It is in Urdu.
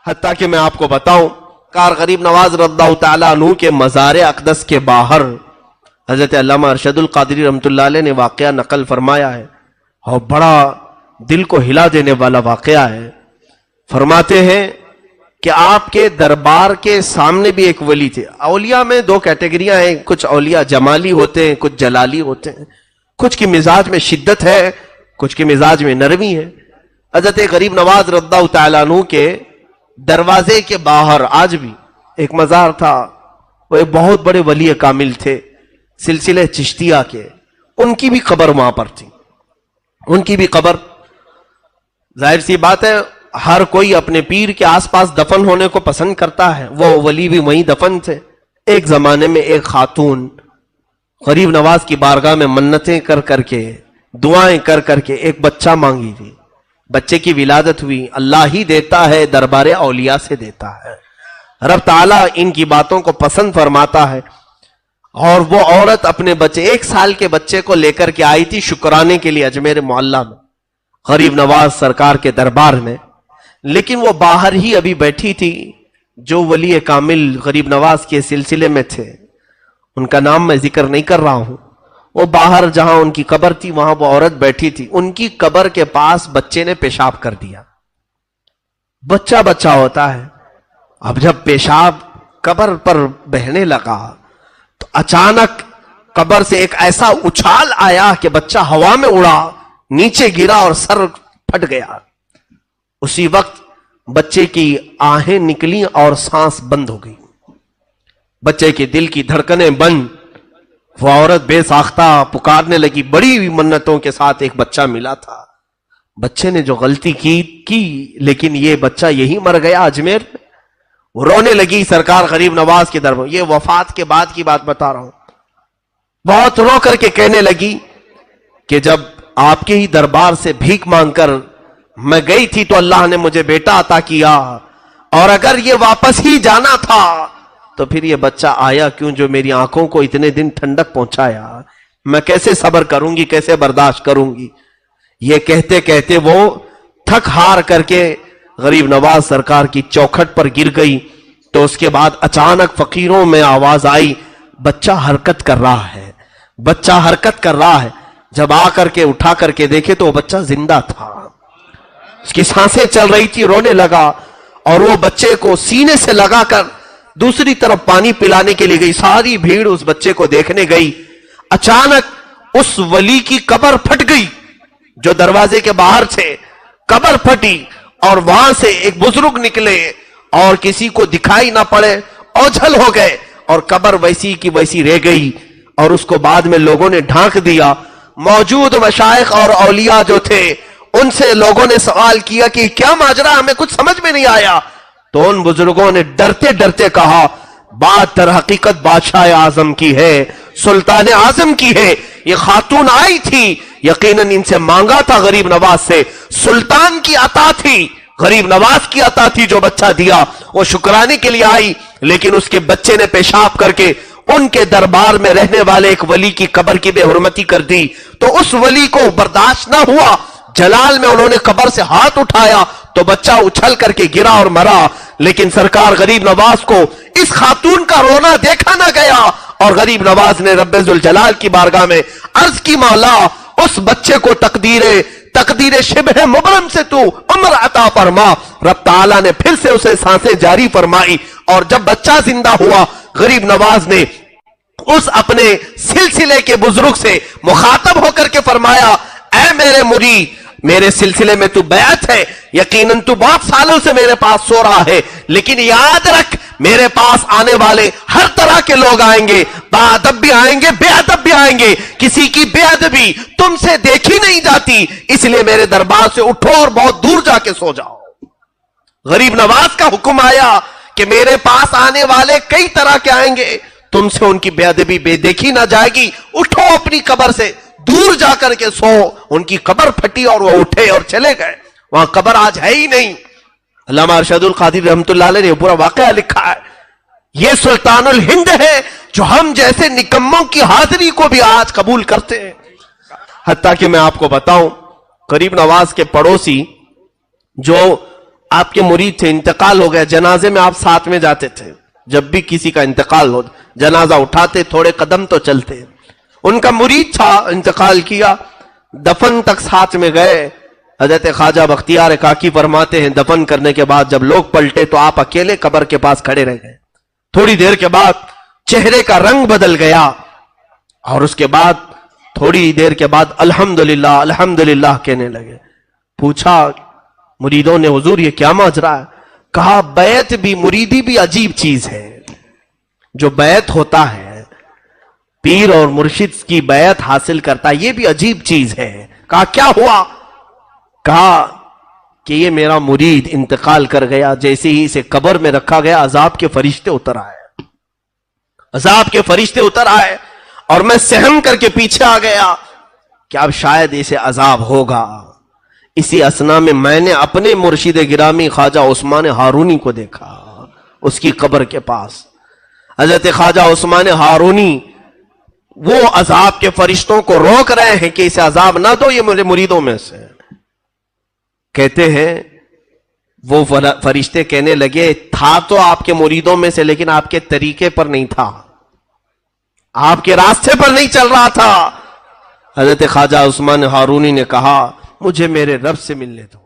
حتیٰ کہ میں آپ کو بتاؤں کار غریب نواز رضی اللہ تعالیٰ عنہ کے مزار اقدس کے باہر حضرت علامہ ارشد القادری رحمۃ اللہ علیہ نے واقعہ نقل فرمایا ہے اور بڑا دل کو ہلا دینے والا واقعہ ہے. فرماتے ہیں کہ آپ کے دربار کے سامنے بھی ایک ولی تھے. اولیاء میں دو کیٹیگریاں ہیں, کچھ اولیاء جمالی ہوتے ہیں, کچھ جلالی ہوتے ہیں. کچھ کی مزاج میں شدت ہے, کچھ کی مزاج میں نرمی ہے. حضرت غریب نواز رضی اللہ تعالیٰ عنہ کے دروازے کے باہر آج بھی ایک مزار تھا. وہ ایک بہت بڑے ولی کامل تھے سلسلے چشتیہ کے. ان کی بھی قبر وہاں پر تھی. ان کی بھی قبر, ظاہر سی بات ہے ہر کوئی اپنے پیر کے آس پاس دفن ہونے کو پسند کرتا ہے. وہ ولی بھی وہیں دفن تھے. ایک زمانے میں ایک خاتون غریب نواز کی بارگاہ میں منتیں کر کر کے, دعائیں کر کر کے ایک بچہ مانگی تھی. بچے کی ولادت ہوئی. اللہ ہی دیتا ہے, دربار اولیاء سے دیتا ہے. رب تعالیٰ ان کی باتوں کو پسند فرماتا ہے. اور وہ عورت اپنے بچے, 1 سال کے بچے کو لے کر کے آئی تھی شکرانے کے لیے اجمیر معلیٰ میں غریب نواز سرکار کے دربار میں. لیکن وہ باہر ہی ابھی بیٹھی تھی جو ولی کامل غریب نواز کے سلسلے میں تھے. ان کا نام میں ذکر نہیں کر رہا ہوں. وہ باہر جہاں ان کی قبر تھی وہاں وہ عورت بیٹھی تھی. ان کی قبر کے پاس بچے نے پیشاب کر دیا. بچہ بچہ ہوتا ہے. اب جب پیشاب قبر پر بہنے لگا تو اچانک قبر سے ایک ایسا اچھال آیا کہ بچہ ہوا میں اڑا, نیچے گرا اور سر پھٹ گیا. اسی وقت بچے کی آہیں نکلی اور سانس بند ہو گئی. بچے کے دل کی دھڑکنیں بند. وہ عورت بے ساختہ پکارنے لگی. بڑی منتوں کے ساتھ ایک بچہ ملا تھا. بچے نے جو غلطی کی لیکن یہ بچہ یہی مر گیا اجمیر میں. وہ رونے لگی سرکار غریب نواز کے دربار. یہ وفات کے بعد کی بات بتا رہا ہوں. بہت رو کر کے کہنے لگی کہ جب آپ کے ہی دربار سے بھیک مانگ کر میں گئی تھی تو اللہ نے مجھے بیٹا عطا کیا, اور اگر یہ واپس ہی جانا تھا تو پھر یہ بچہ آیا کیوں جو میری آنکھوں کو اتنے دن ٹھنڈک پہنچایا. میں کیسے صبر کروں گی, کیسے برداشت کروں گی. یہ کہتے کہتے وہ تھک ہار کر کے غریب نواز سرکار کی چوکھٹ پر گر گئی. تو اس کے بعد اچانک فقیروں میں آواز آئی, بچہ حرکت کر رہا ہے, بچہ حرکت کر رہا ہے. جب آ کر کے اٹھا کر کے دیکھے تو وہ بچہ زندہ تھا. اس کی سانسیں چل رہی تھی. رونے لگا اور وہ بچے کو سینے سے لگا کر دوسری طرف پانی پلانے کے لیے گئی. ساری بھیڑ اس بچے کو دیکھنے گئی. اچانک اس ولی کی قبر پھٹ گئی جو دروازے کے باہر تھے. قبر پھٹی اور وہاں سے ایک بزرگ نکلے اور کسی کو دکھائی نہ پڑے, اوجھل ہو گئے اور قبر ویسی کی ویسی رہ گئی. اور اس کو بعد میں لوگوں نے ڈھانک دیا. موجود مشائخ اور اولیاء جو تھے ان سے لوگوں نے سوال کیا کہ کیا ماجرا, ہمیں کچھ سمجھ میں نہیں آیا. تو ان بزرگوں نے ڈرتے ڈرتے کہا بات در حقیقت بادشاہ اعظم کی ہے, سلطان اعظم کی ہے. یہ خاتون آئی تھی, یقیناً ان سے مانگا تھا غریب نواز سے. سلطان کی عطا تھی, غریب نواز کی عطا تھی جو بچہ دیا. وہ شکرانے کے لیے آئی لیکن اس کے بچے نے پیشاب کر کے ان کے دربار میں رہنے والے ایک ولی کی قبر کی بے حرمتی کر دی. تو اس ولی کو برداشت نہ ہوا. جلال میں انہوں نے قبر سے ہاتھ اٹھایا تو بچہ اچھل کر کے گرا اور مرا. لیکن سرکار غریب نواز کو اس خاتون کا رونا دیکھا نہ گیا اور غریب نواز نے رب ذوالجلال کی بارگاہ میں عرض کی, مولا اس بچے کو تقدیر شبہ مبرم سے تو عمر عطا فرما. رب تعالیٰ نے پھر سے اسے سانسیں جاری فرمائی اور جب بچہ زندہ ہوا غریب نواز نے اس اپنے سلسلے کے بزرگ سے مخاطب ہو کر کے فرمایا, اے میرے مرید, میرے سلسلے میں تو بیعت ہے, یقیناً تو بہت سالوں سے میرے پاس سو رہا ہے, لیکن یاد رکھ میرے پاس آنے والے ہر طرح کے لوگ آئیں گے, باادب بھی آئیں گے, بے ادب بھی آئیں گے. کسی کی بے ادبی تم سے دیکھی نہیں جاتی, اس لیے میرے دربار سے اٹھو اور بہت دور جا کے سو جاؤ. غریب نواز کا حکم آیا کہ میرے پاس آنے والے کئی طرح کے آئیں گے, تم سے ان کی بے ادبی بے دیکھی نہ جائے گی. اٹھو اپنی قبر سے دور جا کر کے سو. ان کی قبر پھٹی اور وہ اٹھے اور چلے گئے. وہاں قبر آج ہے ہی نہیں. علامہ ارشد القادری رحمۃ اللہ علیہ نے پورا واقعہ لکھا ہے. یہ سلطان الہند ہے جو ہم جیسے نکموں کی حاضری کو بھی آج قبول کرتے ہیں. حتیٰ کہ میں آپ کو بتاؤں غریب نواز کے پڑوسی جو آپ کے مرید تھے, انتقال ہو گیا, جنازے میں آپ ساتھ میں جاتے تھے, جب بھی کسی کا انتقال ہو جنازہ اٹھاتے, تھوڑے قدم تو چلتے. ان کا مرید تھا, انتقال کیا, دفن تک ساتھ میں گئے. حضرت خواجہ بختیار کاکی فرماتے ہیں دفن کرنے کے بعد جب لوگ پلٹے تو آپ اکیلے قبر کے پاس کھڑے رہ گئے. تھوڑی دیر کے بعد چہرے کا رنگ بدل گیا, اور اس کے بعد تھوڑی دیر کے بعد الحمدللہ الحمدللہ کہنے لگے. پوچھا مریدوں نے, حضور یہ کیا ماجرا ہے؟ کہا بیعت بھی, مریدی بھی عجیب چیز ہے. جو بیعت ہوتا ہے, پیر اور مرشد کی بیعت حاصل کرتا ہے, یہ بھی عجیب چیز ہے. کہا کیا ہوا؟ کہا کہ یہ میرا مرید انتقال کر گیا, جیسے ہی اسے قبر میں رکھا گیا عذاب کے فرشتے اتر آئے, عذاب کے فرشتے اتر آئے, اور میں سہم کر کے پیچھے آ گیا کہ اب شاید اسے عذاب ہوگا. اسی اسنا میں نے اپنے مرشد گرامی خواجہ عثمان ہارونی کو دیکھا, اس کی قبر کے پاس. حضرت خواجہ عثمان ہارونی وہ عذاب کے فرشتوں کو روک رہے ہیں کہ اسے عذاب نہ دو, یہ میرے مریدوں میں سے. کہتے ہیں وہ فرشتے کہنے لگے تھا تو آپ کے مریدوں میں سے, لیکن آپ کے طریقے پر نہیں تھا, آپ کے راستے پر نہیں چل رہا تھا. حضرت خواجہ عثمان ہارونی نے کہا مجھے میرے رب سے ملنے دو.